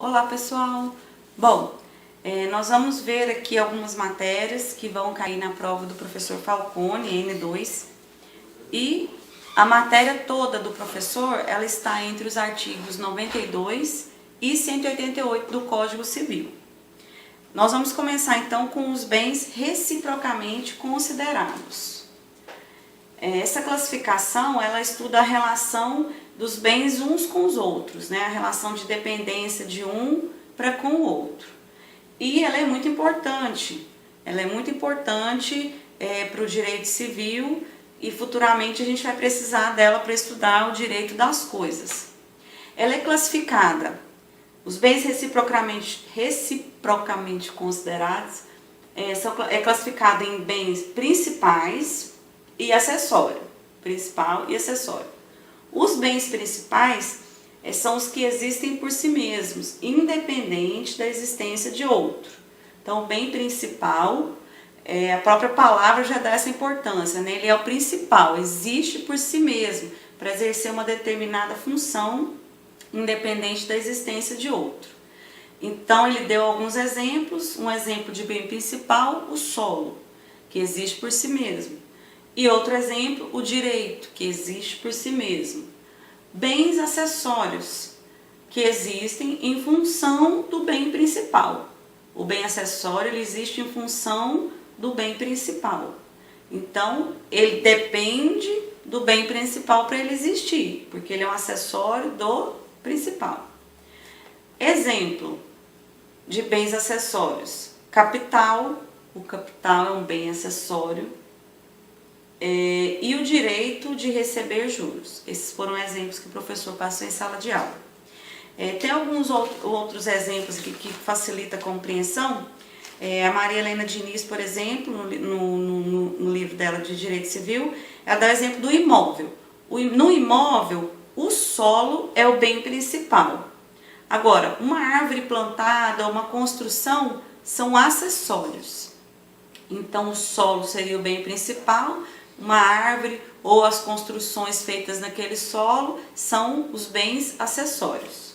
Olá pessoal! Bom, nós vamos ver aqui algumas matérias que vão cair na prova do professor Falcone, N2, e a matéria toda do professor, ela está entre os artigos 92 e 188 do Código Civil. Nós vamos começar então com os bens reciprocamente considerados. Essa classificação, ela estuda a relação dos bens uns com os outros, né? A relação de dependência de um para com o outro. E ela é muito importante para o direito civil e futuramente a gente vai precisar dela para estudar o direito das coisas. Ela é classificada, os bens reciprocamente considerados é classificada em bens principais e acessório, principal e acessório. Os bens principais são os que existem por si mesmos, independente da existência de outro. Então, o bem principal, a própria palavra já dá essa importância, né? Ele é o principal, existe por si mesmo, para exercer uma determinada função, independente da existência de outro. Então, ele deu alguns exemplos, um exemplo de bem principal, o solo, que existe por si mesmo. E outro exemplo, o direito, que existe por si mesmo. Bens acessórios, que existem em função do bem principal. O bem acessório ele existe em função do bem principal. Então, ele depende do bem principal para ele existir, porque ele é um acessório do principal. Exemplo de bens acessórios. Capital, o capital é um bem acessório. E o direito de receber juros. Esses foram exemplos que o professor passou em sala de aula. Tem alguns outros exemplos aqui que facilitam a compreensão. A Maria Helena Diniz, por exemplo, no livro dela de Direito Civil, ela dá o exemplo do imóvel. No imóvel, o solo é o bem principal. Agora, uma árvore plantada, uma construção, são acessórios. Então, o solo seria o bem principal, uma árvore ou as construções feitas naquele solo são os bens acessórios.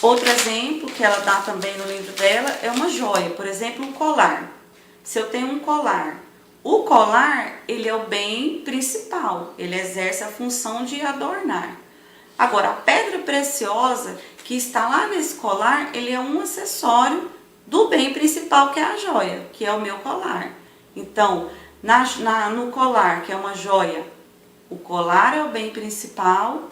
Outro exemplo que ela dá também no livro dela é uma joia, por exemplo, um colar. Se eu tenho um colar, o colar ele é o bem principal, ele exerce a função de adornar. Agora, a pedra preciosa que está lá nesse colar, ele é um acessório do bem principal que é a joia, que é o meu colar. Então, no colar, que é uma joia, o colar é o bem principal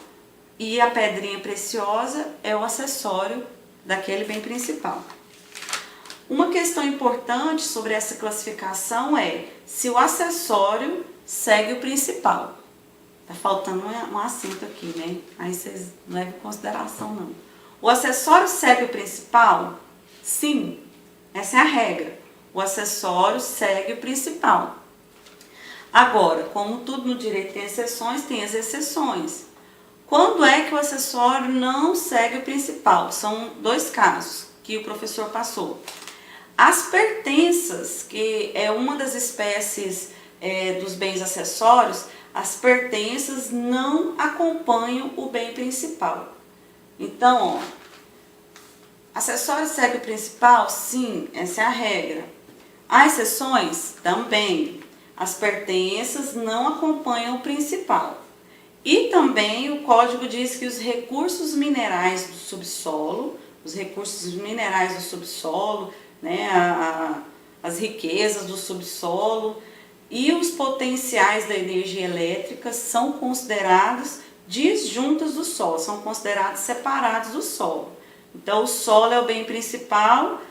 e a pedrinha preciosa é o acessório daquele bem principal. Uma questão importante sobre essa classificação é se o acessório segue o principal. Tá faltando um acento aqui, né? Aí vocês não levam em consideração, não. O acessório segue o principal? Sim, essa é a regra. O acessório segue o principal. Agora, como tudo no direito tem exceções, tem as exceções. Quando é que o acessório não segue o principal? São dois casos que o professor passou. As pertenças, que é uma das espécies dos bens acessórios, as pertenças não acompanham o bem principal. Então, acessório segue o principal? Sim, essa é a regra. Há exceções? Também. As pertenças não acompanham o principal. E também o código diz que os recursos minerais do subsolo, né, as riquezas do subsolo e os potenciais da energia elétrica são considerados disjuntos do solo, são considerados separados do solo. Então, o solo é o bem principal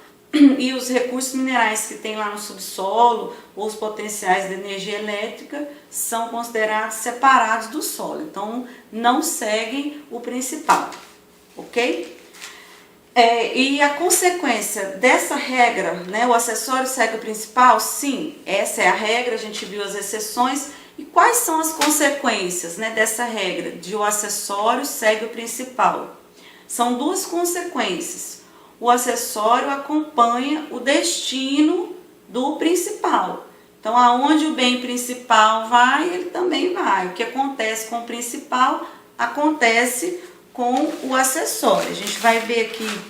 e os recursos minerais que tem lá no subsolo ou os potenciais de energia elétrica são considerados separados do solo. Então, não seguem o principal, ok? E a consequência dessa regra, né, o acessório segue o principal? Sim, essa é a regra, a gente viu as exceções. E quais são as consequências, né, dessa regra de o acessório segue o principal? São duas consequências. O acessório acompanha o destino do principal. Então, aonde o bem principal vai, ele também vai. O que acontece com o principal, acontece com o acessório. A gente vai ver aqui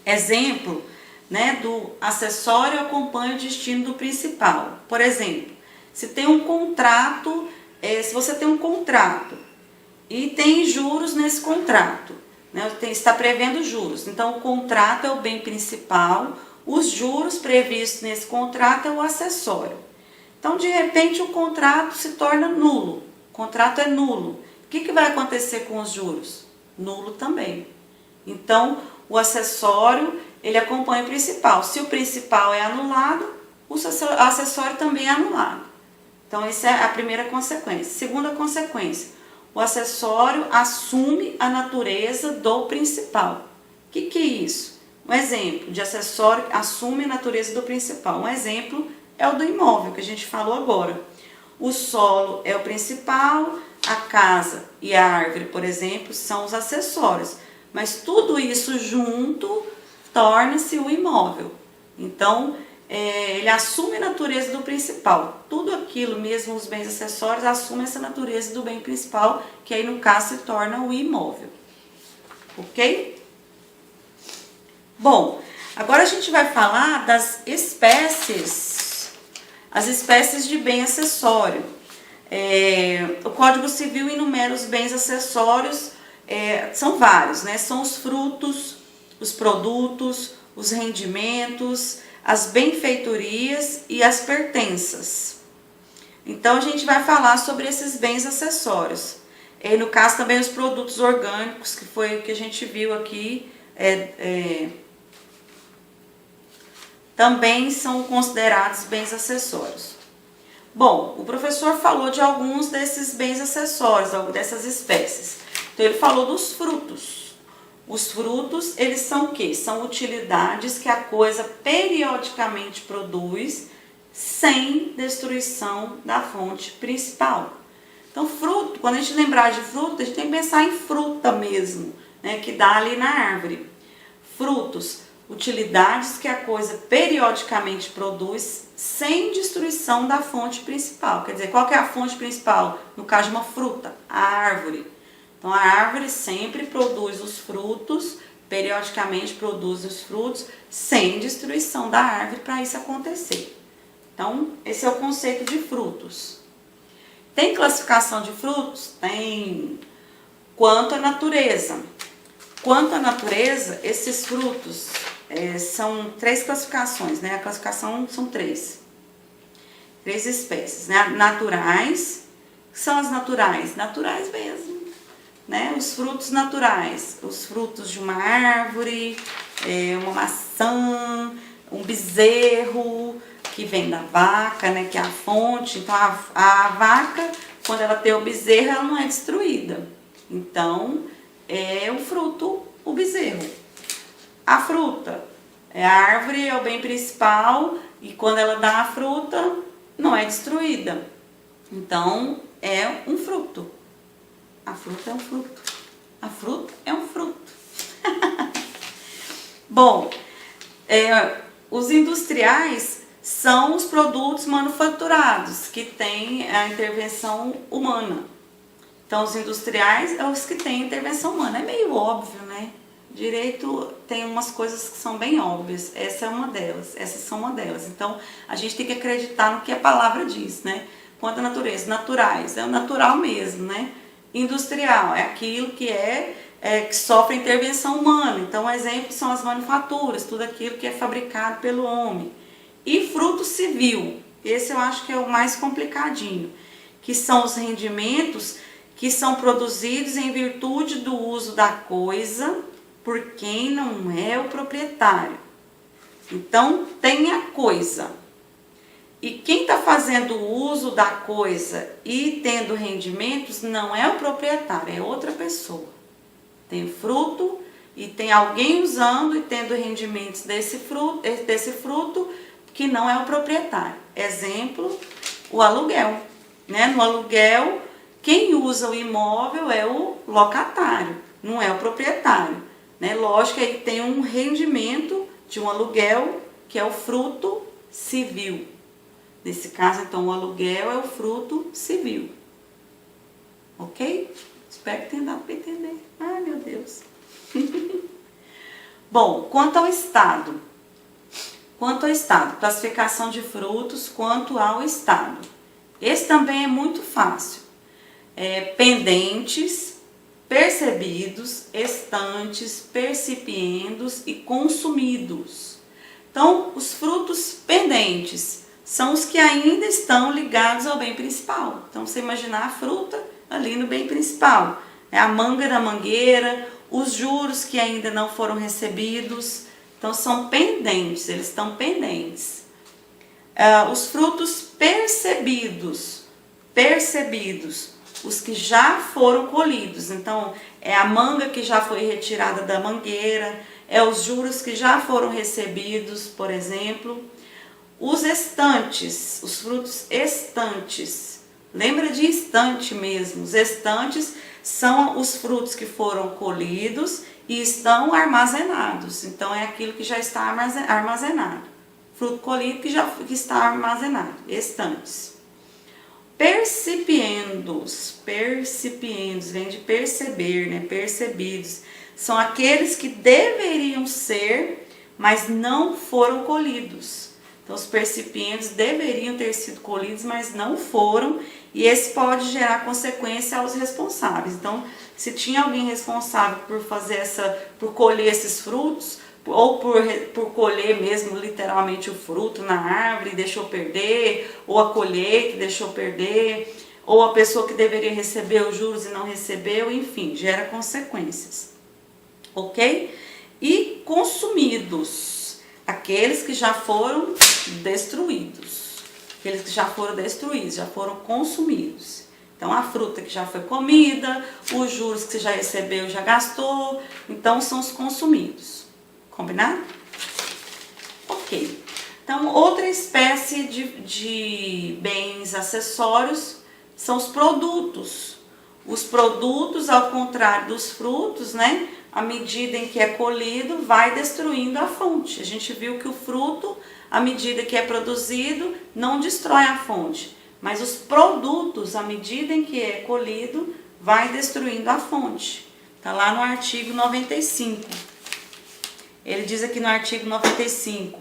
Exemplo, né, do acessório acompanha o destino do principal. Por exemplo, se tem um contrato, se você tem um contrato e tem juros nesse contrato, né, está prevendo juros. Então, o contrato é o bem principal, os juros previstos nesse contrato é o acessório. Então, de repente, o contrato se torna nulo. O contrato é nulo. O que vai acontecer com os juros? Nulo também. Então, o acessório, ele acompanha o principal. Se o principal é anulado, o acessório também é anulado. Então, essa é a primeira consequência. Segunda consequência, o acessório assume a natureza do principal. O que é isso? Um exemplo de acessório que assume a natureza do principal. Um exemplo é o do imóvel, que a gente falou agora. O solo é o principal, a casa e a árvore, por exemplo, são os acessórios. Mas tudo isso junto torna-se o imóvel. Então, ele assume a natureza do principal. Tudo aquilo, mesmo os bens acessórios, assume essa natureza do bem principal, que aí no caso se torna o imóvel. Ok? Bom, agora a gente vai falar das espécies, as espécies de bem acessório. O Código Civil enumera os bens acessórios, são vários, né? São os frutos, os produtos, os rendimentos, as benfeitorias e as pertenças. Então, a gente vai falar sobre esses bens acessórios. E no caso também os produtos orgânicos, que foi o que a gente viu aqui, também são considerados bens acessórios. Bom, o professor falou de alguns desses bens acessórios, dessas espécies. Então, ele falou dos frutos. Os frutos, eles são o quê? São utilidades que a coisa periodicamente produz sem destruição da fonte principal. Então, fruto, quando a gente lembrar de fruta, a gente tem que pensar em fruta mesmo, né, que dá ali na árvore. Frutos, utilidades que a coisa periodicamente produz sem destruição da fonte principal. Quer dizer, qual que é a fonte principal? No caso de uma fruta, a árvore. Então, a árvore sempre produz os frutos, periodicamente produz os frutos, sem destruição da árvore para isso acontecer. Então, esse é o conceito de frutos. Tem classificação de frutos? Tem. Quanto à natureza. Quanto à natureza, esses frutos são 3 classificações, né? A classificação são 3 espécies, né? Naturais, são as naturais mesmo, né? Os frutos naturais, os frutos de uma árvore, uma maçã, um bezerro que vem da vaca, né? Que é a fonte. Então, a vaca, quando ela tem o bezerro, ela não é destruída. Então, é o fruto, o bezerro. A fruta, a árvore é o bem principal e quando ela dá a fruta, não é destruída. Então, é um fruto. A fruta é um fruto. A fruta é um fruto. Bom, os industriais são os produtos manufaturados que têm a intervenção humana. Então, os industriais são os que têm intervenção humana. É meio óbvio, né? Direito tem umas coisas que são bem óbvias. Essa é uma delas. Essas são uma delas. Então, a gente tem que acreditar no que a palavra diz, né? Quanto à natureza, naturais, é o natural mesmo, né? Industrial, é aquilo que que sofre intervenção humana. Então, um exemplo são as manufaturas, tudo aquilo que é fabricado pelo homem. E fruto civil, esse eu acho que é o mais complicadinho, que são os rendimentos que são produzidos em virtude do uso da coisa por quem não é o proprietário. Então, tem a coisa. E quem está fazendo uso da coisa e tendo rendimentos não é o proprietário, é outra pessoa. Tem fruto e tem alguém usando e tendo rendimentos desse fruto que não é o proprietário. Exemplo, o aluguel. Né? No aluguel, quem usa o imóvel é o locatário, não é o proprietário. Né? Lógico que aí tem um rendimento de um aluguel que é o fruto civil. Nesse caso, então, o aluguel é o fruto civil. Ok? Espero que tenha dado para entender. Ai, meu Deus. Bom, quanto ao estado, classificação de frutos quanto ao estado. Esse também é muito fácil. Pendentes, percebidos, estantes, percipiendos e consumidos. Então, os frutos pendentes são os que ainda estão ligados ao bem principal. Então, você imaginar a fruta ali no bem principal. A manga da mangueira, os juros que ainda não foram recebidos. Então, são pendentes, eles estão pendentes. Os frutos percebidos, os que já foram colhidos. Então, é a manga que já foi retirada da mangueira, é os juros que já foram recebidos, por exemplo. Os estantes, os frutos estantes. Lembra de estante mesmo. Os estantes são os frutos que foram colhidos e estão armazenados. Então, é aquilo que já está armazenado. Fruto colhido que está armazenado. Estantes. Percipiendos, vem de perceber, né? Percebidos. São aqueles que deveriam ser, mas não foram colhidos. Então, os percipiendos deveriam ter sido colhidos, mas não foram. E esse pode gerar consequência aos responsáveis. Então, se tinha alguém responsável por colher esses frutos, ou por colher mesmo literalmente o fruto na árvore e deixou perder, ou a colheita deixou perder, ou a pessoa que deveria receber os juros e não recebeu, enfim, gera consequências. Ok? E consumidos, aqueles que já foram destruídos, já foram consumidos. Então, a fruta que já foi comida, os juros que você já recebeu e já gastou, então são os consumidos. Combinado? Ok. Então, outra espécie de bens acessórios são os produtos. Os produtos, ao contrário dos frutos, né? À medida em que é colhido, vai destruindo a fonte. A gente viu que o fruto, à medida que é produzido, não destrói a fonte. Mas os produtos, à medida em que é colhido, vai destruindo a fonte. Está lá no artigo 95. Ele diz aqui no artigo 95,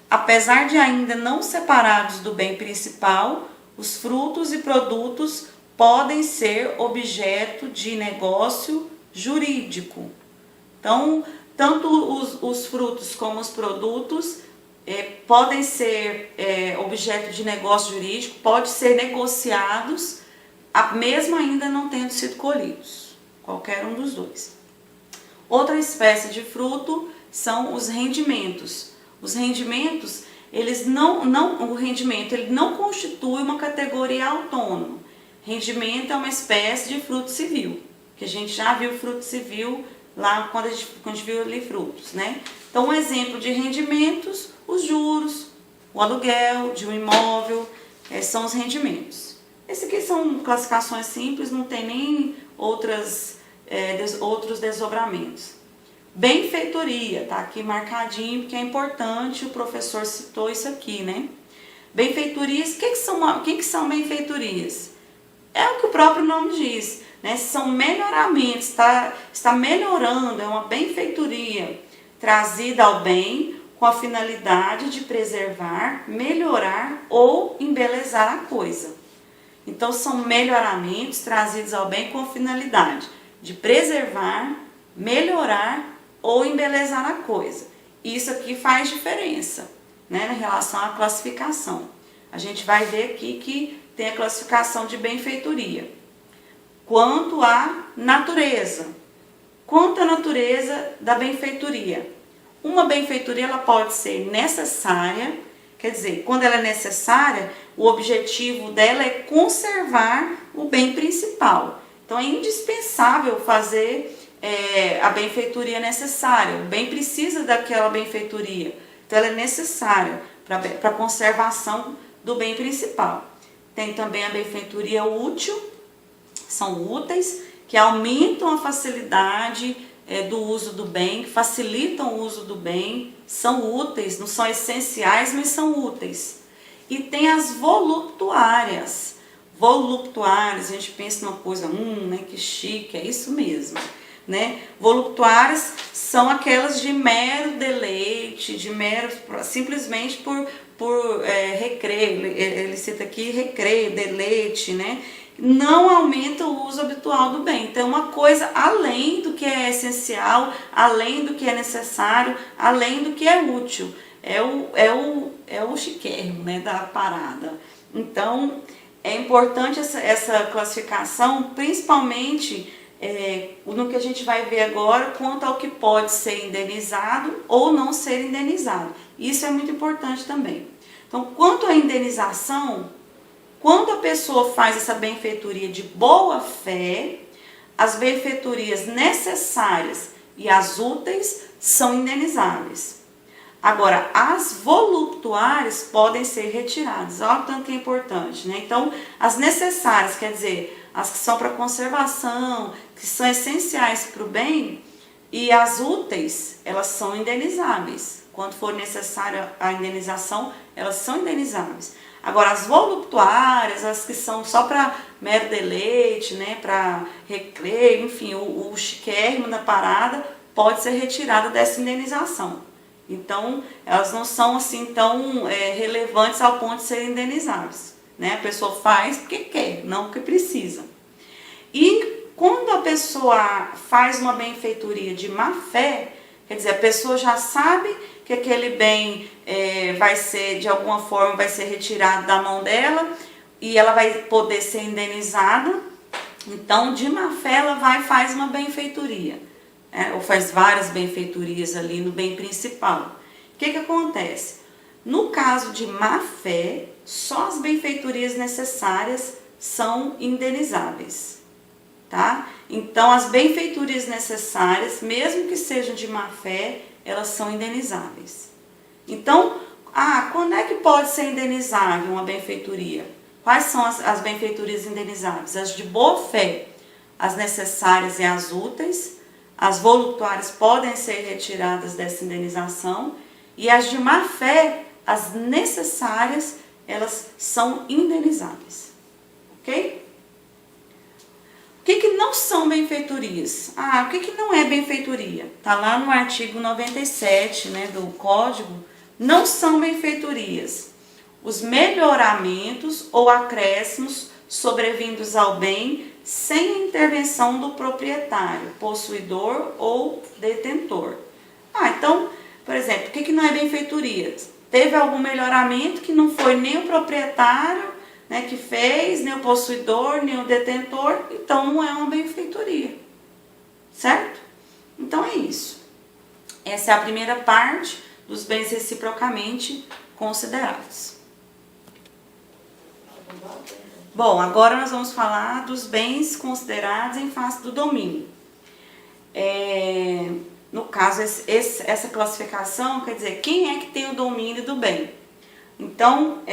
apesar de ainda não separados do bem principal, os frutos e produtos podem ser objeto de negócio jurídico. Então, tanto os frutos como os produtos podem ser objeto de negócio jurídico, podem ser negociados, mesmo ainda não tendo sido colhidos, qualquer um dos dois. Outra espécie de fruto são os rendimentos. Os rendimentos, o rendimento ele não constitui uma categoria autônoma. Rendimento é uma espécie de fruto civil, que a gente já viu fruto civil lá quando a gente viu ali frutos, né? Então, um exemplo de rendimentos, os juros, o aluguel de um imóvel, são os rendimentos. Esses aqui são classificações simples, não tem nem outros desdobramentos. Benfeitoria, tá aqui marcadinho, porque é importante, o professor citou isso aqui, né? Benfeitorias, o que são benfeitorias? É o que o próprio nome diz, né? São melhoramentos, está melhorando, é uma benfeitoria trazida ao bem com a finalidade de preservar, melhorar ou embelezar a coisa. Então, são melhoramentos trazidos ao bem com a finalidade de preservar, melhorar ou embelezar a coisa. Isso aqui faz diferença, né, em relação à classificação. A gente vai ver aqui que tem a classificação de benfeitoria. Quanto à natureza. Quanto à natureza da benfeitoria. Uma benfeitoria ela pode ser necessária, quer dizer, quando ela é necessária, o objetivo dela é conservar o bem principal. Então, é indispensável fazer a benfeitoria necessária. O bem precisa daquela benfeitoria. Então, ela é necessária para a conservação do bem principal. Tem também a benfeitoria útil, são úteis, que aumentam a facilidade do uso do bem, que facilitam o uso do bem, são úteis, não são essenciais, mas são úteis. E tem as voluptuárias. Voluptuárias, a gente pensa numa coisa, né, que chique, é isso mesmo. né? Voluptuárias são aquelas de mero deleite, de mero, simplesmente por recreio, ele cita aqui recreio, deleite, né? Não aumenta o uso habitual do bem. Então, uma coisa além do que é essencial, além do que é necessário, além do que é útil. É o chiquérrimo, né, da parada. Então, é importante essa classificação, principalmente no que a gente vai ver agora, quanto ao que pode ser indenizado ou não ser indenizado. Isso é muito importante também. Então, quanto à indenização, quando a pessoa faz essa benfeitoria de boa fé, as benfeitorias necessárias e as úteis são indenizáveis. Agora, as voluptuárias podem ser retiradas. Olha o tanto que é importante, né? Então, as necessárias, quer dizer, as que são para conservação, que são essenciais para o bem, e as úteis, elas são indenizáveis. Quando for necessária a indenização, elas são indenizáveis. Agora, as voluptuárias, as que são só para mero deleite, né, para recreio, enfim, o chiquérrimo da parada, pode ser retirada dessa indenização. Então, elas não são assim tão relevantes ao ponto de serem indenizáveis, né? A pessoa faz porque quer, não porque precisa. E quando a pessoa faz uma benfeitoria de má fé, quer dizer, a pessoa já sabe que aquele bem vai ser, de alguma forma, vai ser retirado da mão dela e ela vai poder ser indenizada. Então, de má fé, ela vai e faz uma benfeitoria, ou faz várias benfeitorias ali no bem principal. O que acontece? No caso de má fé, só as benfeitorias necessárias são indenizáveis, tá? Então, as benfeitorias necessárias, mesmo que sejam de má fé, elas são indenizáveis. Então, quando é que pode ser indenizável uma benfeitoria? Quais são as benfeitorias indenizáveis? As de boa fé, as necessárias e as úteis. As voluptuárias podem ser retiradas dessa indenização. E as de má fé, as necessárias, elas são indenizáveis. Ok? O que não são benfeitorias? O que não é benfeitoria? Está lá no artigo 97, né, do Código. Não são benfeitorias os melhoramentos ou acréscimos sobrevindos ao bem sem intervenção do proprietário, possuidor ou detentor. Então, por exemplo, o que não é benfeitoria? Teve algum melhoramento que não foi nem o proprietário, né, que fez, nem o possuidor, nem o detentor, então não é uma benfeitoria, certo? Então é isso. Essa é a primeira parte dos bens reciprocamente considerados. Bom, agora nós vamos falar dos bens considerados em face do domínio. No caso, essa classificação quer dizer quem é que tem o domínio do bem. Então,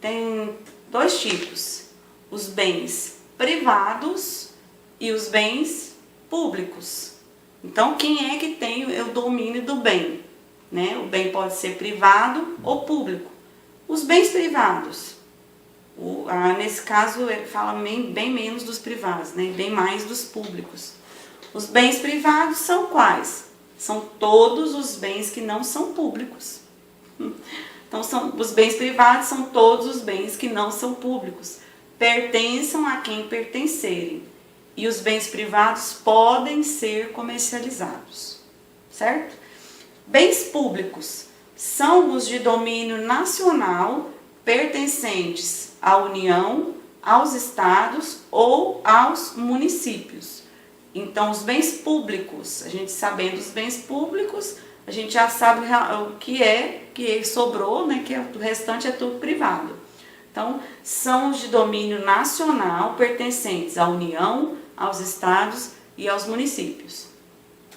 tem dois tipos, os bens privados e os bens públicos. Então, quem é que tem o domínio do bem? Né? O bem pode ser privado ou público. Os bens privados, nesse caso, ele fala bem menos dos privados, né? Bem mais dos públicos. Os bens privados são quais? São todos os bens que não são públicos. Então, os bens privados são todos os bens que não são públicos, pertençam a quem pertencerem. E os bens privados podem ser comercializados, certo? Bens públicos são os de domínio nacional pertencentes à União, aos estados ou aos municípios. Então, os bens públicos, a gente sabendo os bens públicos, a gente já sabe o que sobrou, né, que o restante é tudo privado. Então, são os de domínio nacional pertencentes à União, aos estados e aos municípios,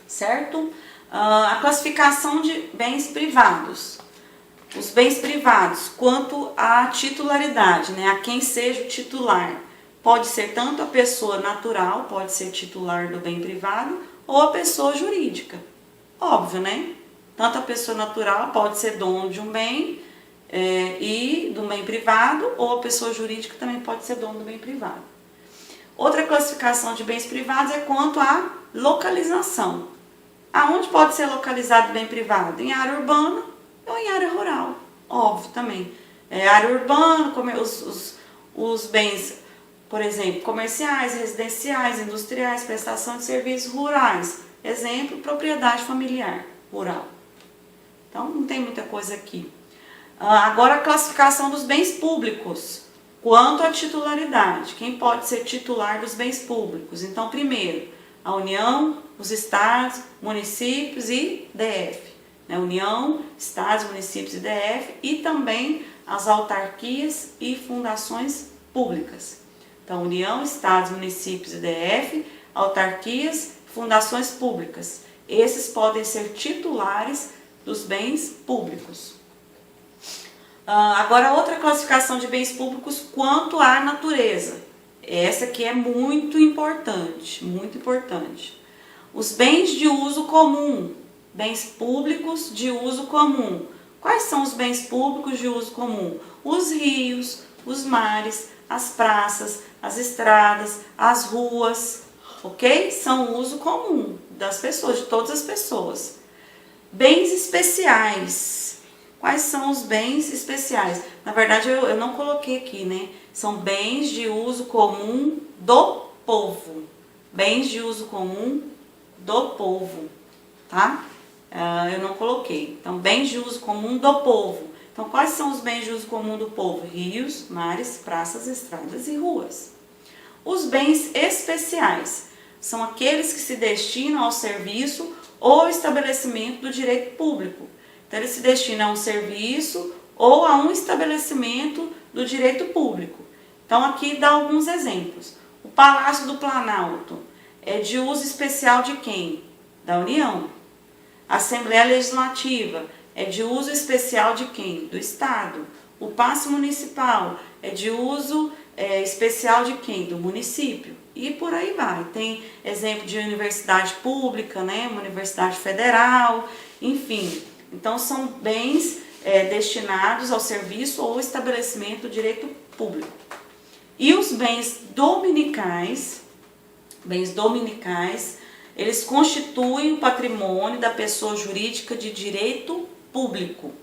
certo? A classificação de bens privados. Os bens privados, quanto à titularidade, né, a quem seja o titular. Pode ser tanto a pessoa natural, pode ser titular do bem privado, ou a pessoa jurídica. Óbvio, né? Tanto a pessoa natural pode ser dono de um bem e do bem privado, ou a pessoa jurídica também pode ser dono do bem privado. Outra classificação de bens privados é quanto à localização. Aonde pode ser localizado bem privado? Em área urbana ou em área rural, óbvio também. Área urbana, os bens, por exemplo, comerciais, residenciais, industriais, prestação de serviços rurais. Exemplo, propriedade familiar rural. Então, não tem muita coisa aqui. Agora, a classificação dos bens públicos. Quanto à titularidade, quem pode ser titular dos bens públicos? Então, primeiro, a União, os estados, municípios e DF. União, estados, municípios e DF, e também as autarquias e fundações públicas. Então, União, estados, municípios e DF, autarquias, fundações públicas. Esses podem ser titulares dos bens públicos. Agora, outra classificação de bens públicos quanto à natureza. Essa aqui é muito importante, muito importante. Os bens de uso comum, bens públicos de uso comum. Quais são os bens públicos de uso comum? Os rios, os mares, as praças, as estradas, as ruas, ok? São uso comum das pessoas, de todas as pessoas. Bens especiais. Quais são os bens especiais? Na verdade, eu não coloquei aqui, né? São bens de uso comum do povo. Bens de uso comum do povo, tá? Eu não coloquei. Então, bens de uso comum do povo. Então, quais são os bens de uso comum do povo? Rios, mares, praças, estradas e ruas. Os bens especiais são aqueles que se destinam ao serviço ou estabelecimento do direito público. Então, ele se destina a um serviço ou a um estabelecimento do direito público. Então, aqui dá alguns exemplos. O Palácio do Planalto é de uso especial de quem? Da União. A Assembleia Legislativa é de uso especial de quem? Do Estado. O Paço Municipal é de uso especial de quem? Do município. E por aí vai. Tem exemplo de universidade pública, né? Uma universidade federal, enfim. Então, são bens destinados ao serviço ou estabelecimento do direito público. E os bens dominicais, eles constituem o patrimônio da pessoa jurídica de direito público.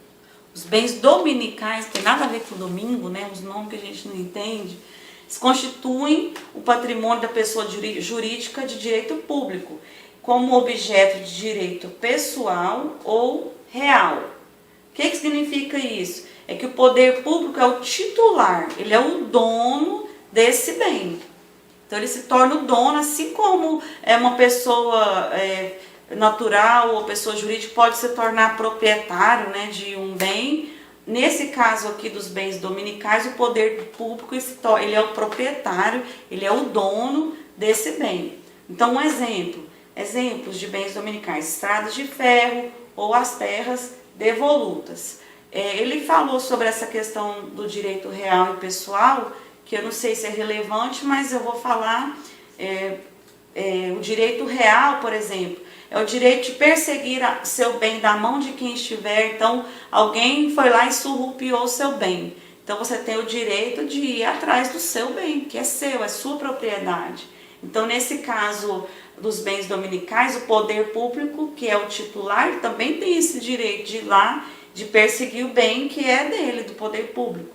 Os bens dominicais, não tem nada a ver com domingo, né? Os nomes que a gente não entende. Eles constituem o patrimônio da pessoa jurídica de direito público, como objeto de direito pessoal ou real. O que significa isso? É que o poder público é o titular, ele é o dono desse bem. Então ele se torna o dono, assim como uma pessoa natural ou pessoa jurídica pode se tornar proprietário, né, de um bem. Nesse caso aqui dos bens dominicais, o poder público ele é o proprietário, ele é o dono desse bem. Então, exemplos de bens dominicais: estradas de ferro ou as terras devolutas. Ele falou sobre essa questão do direito real e pessoal, que eu não sei se é relevante, mas eu vou falar. O direito real, por exemplo, é o direito de perseguir seu bem da mão de quem estiver. Então, alguém foi lá e surrupiou seu bem. Então, você tem o direito de ir atrás do seu bem, que é seu, é sua propriedade. Então, nesse caso dos bens dominicais, o poder público, que é o titular, também tem esse direito de ir lá, de perseguir o bem que é dele, do poder público.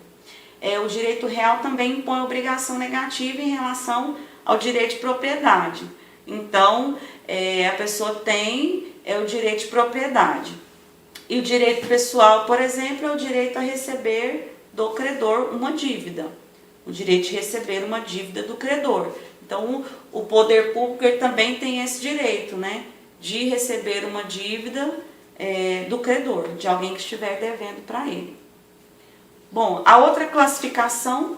O direito real também impõe obrigação negativa em relação ao direito de propriedade. Então, a pessoa tem o direito de propriedade. E o direito pessoal, por exemplo, é o direito a receber do credor uma dívida. O direito de receber uma dívida do credor. Então, o poder público ele também tem esse direito, né, de receber uma dívida do credor, de alguém que estiver devendo para ele. Bom, a outra classificação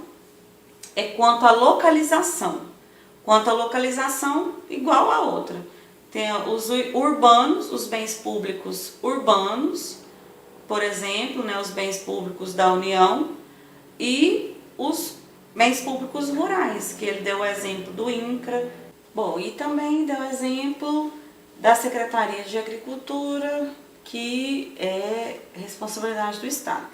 é quanto à localização. Quanto à localização, igual a outra. Tem os urbanos, os bens públicos urbanos, por exemplo, né, os bens públicos da União, e os bens públicos rurais, que ele deu o exemplo do INCRA. Bom, e também deu o exemplo da Secretaria de Agricultura, que é responsabilidade do Estado.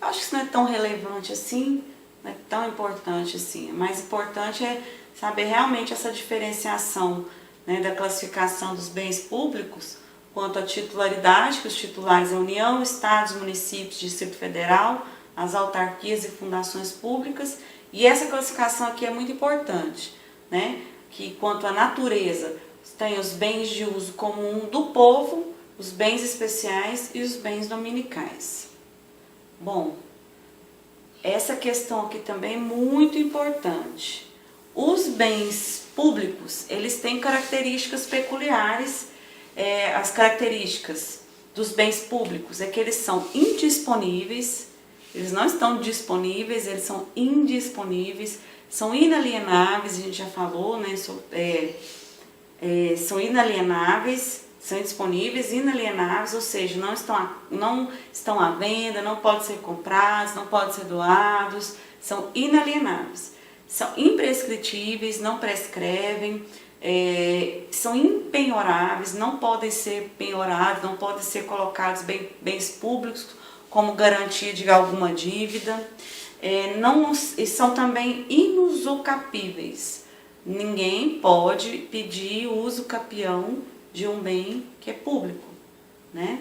Eu acho que isso não é tão relevante assim, não é tão importante assim. O mais importante é saber realmente essa diferenciação, né, da classificação dos bens públicos quanto à titularidade, que os titulares é a União, Estados, municípios, Distrito Federal, as autarquias e fundações públicas. E essa classificação aqui é muito importante, né? Que quanto à natureza, tem os bens de uso comum do povo, os bens especiais e os bens dominicais. Bom, essa questão aqui também é muito importante. Os bens públicos, eles têm características peculiares. As características dos bens públicos é que eles são indisponíveis, eles não estão disponíveis, eles são indisponíveis, são inalienáveis, a gente já falou, né? São inalienáveis, são disponíveis, inalienáveis, ou seja, não estão à venda, não podem ser comprados, não podem ser doados, são inalienáveis. São imprescritíveis, não prescrevem, são impenhoráveis, não podem ser penhorados, não podem ser colocados bens públicos como garantia de alguma dívida, e são também inusucapíveis. Ninguém pode pedir uso capião de um bem que é público, né?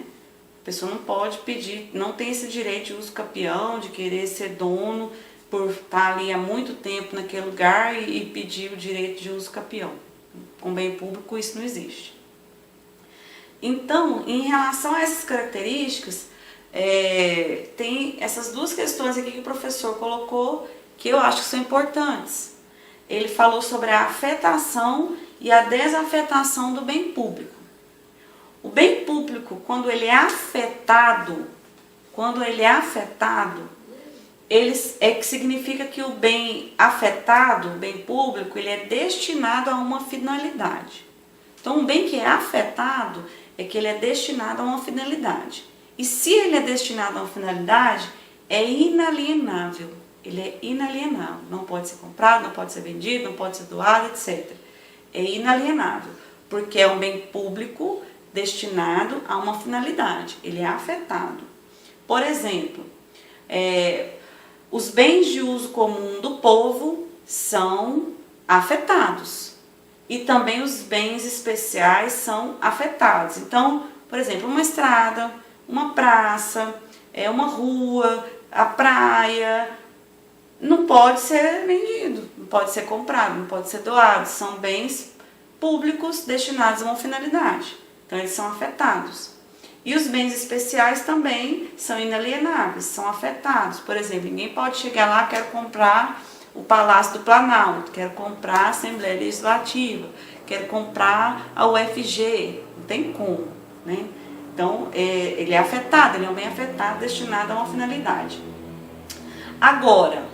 A pessoa não pode pedir, não tem esse direito de uso capião, de querer ser dono por estar ali há muito tempo naquele lugar e pedir o direito de uso capião. Com bem público isso não existe. Então, em relação a essas características, tem essas duas questões aqui que o professor colocou que eu acho que são importantes. Ele falou sobre a afetação e a desafetação do bem público. O bem público, quando ele é afetado, que significa que o bem afetado, o bem público, ele é destinado a uma finalidade. Então, um bem que é afetado é que ele é destinado a uma finalidade. E se ele é destinado a uma finalidade, é inalienável. Ele é inalienável. Não pode ser comprado, não pode ser vendido, não pode ser doado, etc. É inalienável, porque é um bem público destinado a uma finalidade. Ele é afetado. Por exemplo, os bens de uso comum do povo são afetados. E também os bens especiais são afetados. Então, por exemplo, uma estrada, uma praça, uma rua, a praia, não pode ser vendido, não pode ser comprado, não pode ser doado. São bens públicos destinados a uma finalidade. Então, eles são afetados. E os bens especiais também são inalienáveis, são afetados. Por exemplo, ninguém pode chegar lá, quero comprar o Palácio do Planalto, quero comprar a Assembleia Legislativa, quero comprar a UFG, não tem como, né? Então, ele é afetado, ele é um bem afetado, destinado a uma finalidade. Agora,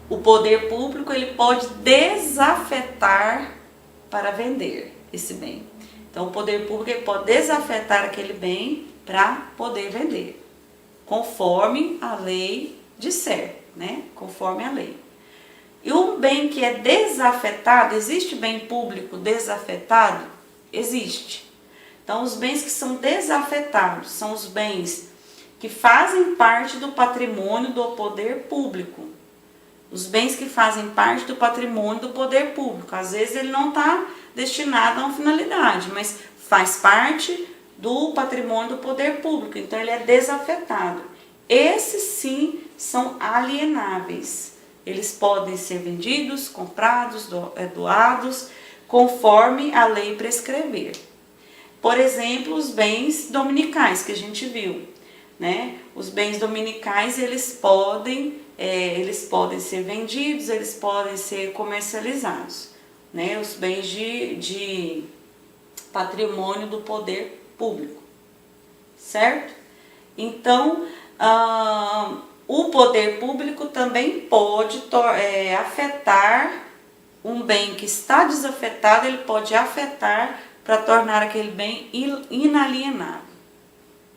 o poder público, ele pode desafetar para vender esse bem. Então, o poder público, ele pode desafetar aquele bem para poder vender, conforme a lei disser, né? Conforme a lei. E um bem que é desafetado, existe bem público desafetado? Existe. Então, os bens que são desafetados são os bens que fazem parte do patrimônio do poder público. Os bens que fazem parte do patrimônio do poder público. Às vezes ele não está destinado a uma finalidade, mas faz parte do patrimônio do poder público. Então, ele é desafetado. Esses sim são alienáveis. Eles podem ser vendidos, comprados, doados, conforme a lei prescrever. Por exemplo, os bens dominicais que a gente viu, né? Os bens dominicais, eles podem ser vendidos, eles podem ser comercializados, né? Os bens de patrimônio do poder público, certo? Então, o poder público também pode afetar um bem que está desafetado, ele pode afetar para tornar aquele bem inalienável,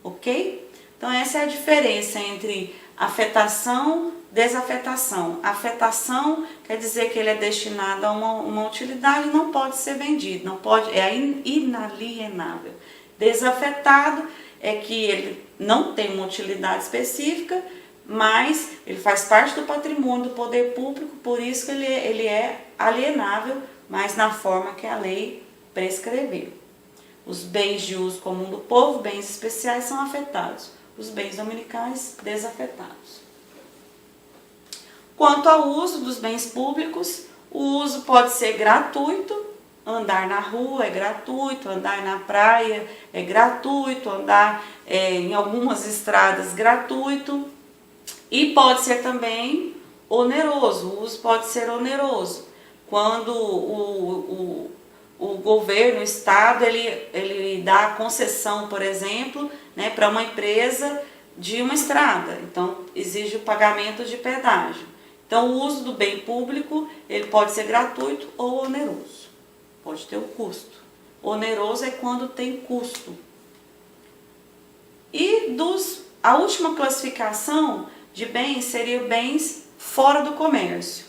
ok? Então, essa é a diferença entre afetação e desafetação. Afetação quer dizer que ele é destinado a uma utilidade, não pode ser vendido, não pode, é inalienável. Desafetado é que ele não tem uma utilidade específica, mas ele faz parte do patrimônio do poder público, por isso que ele é alienável, mas na forma que a lei prescreveu. Os bens de uso comum do povo, bens especiais, são afetados. Os bens dominicais, desafetados. Quanto ao uso dos bens públicos, o uso pode ser gratuito, andar na rua é gratuito, andar na praia é gratuito, andar em algumas estradas gratuito, e pode ser também oneroso, o uso pode ser oneroso, quando o governo, o Estado, ele dá concessão, por exemplo, né, para uma empresa de uma estrada, então exige o pagamento de pedágio. Então o uso do bem público, ele pode ser gratuito ou oneroso, pode ter o custo. Oneroso é quando tem custo. E a última classificação de bens seria bens fora do comércio.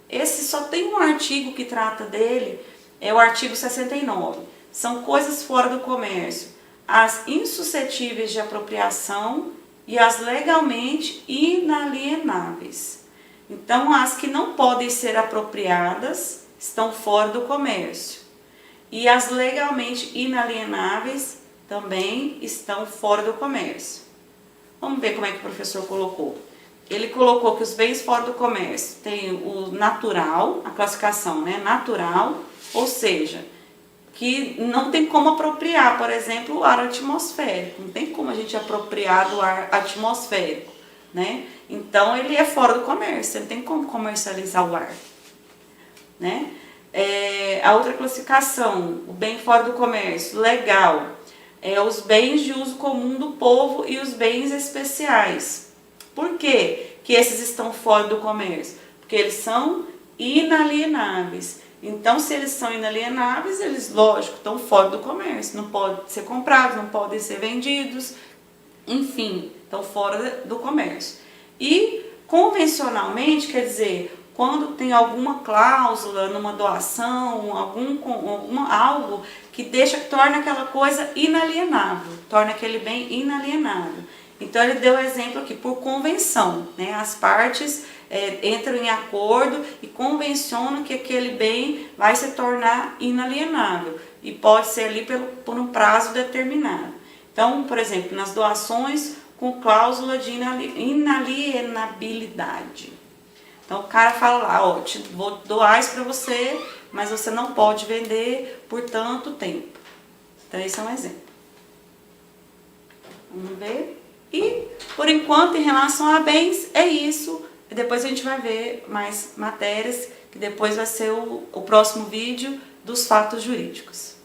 Esse só tem um artigo que trata dele, é o artigo 69. São coisas fora do comércio, as insuscetíveis de apropriação e as legalmente inalienáveis. Então, as que não podem ser apropriadas estão fora do comércio. E as legalmente inalienáveis também estão fora do comércio. Vamos ver como é que o professor colocou. Ele colocou que os bens fora do comércio tem o natural, a classificação, né? Natural, ou seja, que não tem como apropriar, por exemplo, o ar atmosférico. Não tem como a gente apropriar do ar atmosférico, né? Então, ele é fora do comércio, você não tem como comercializar o ar, né? A outra classificação, o bem fora do comércio, legal, os bens de uso comum do povo e os bens especiais. Por quê que esses estão fora do comércio? Porque eles são inalienáveis. Então, se eles são inalienáveis, eles, lógico, estão fora do comércio. Não podem ser comprados, não podem ser vendidos, enfim, estão fora do comércio. E, convencionalmente, quer dizer, quando tem alguma cláusula numa doação, algo que torna aquela coisa inalienável, torna aquele bem inalienável. Então, ele deu o exemplo aqui, por convenção, né? As partes entram em acordo e convencionam que aquele bem vai se tornar inalienável e pode ser ali por um prazo determinado. Então, por exemplo, nas doações com cláusula de inalienabilidade. Então, o cara fala lá, ó, vou doar isso para você, mas você não pode vender por tanto tempo. Então, esse é um exemplo. Vamos ver. E, por enquanto, em relação a bens, é isso. E depois a gente vai ver mais matérias, que depois vai ser o próximo vídeo dos fatos jurídicos.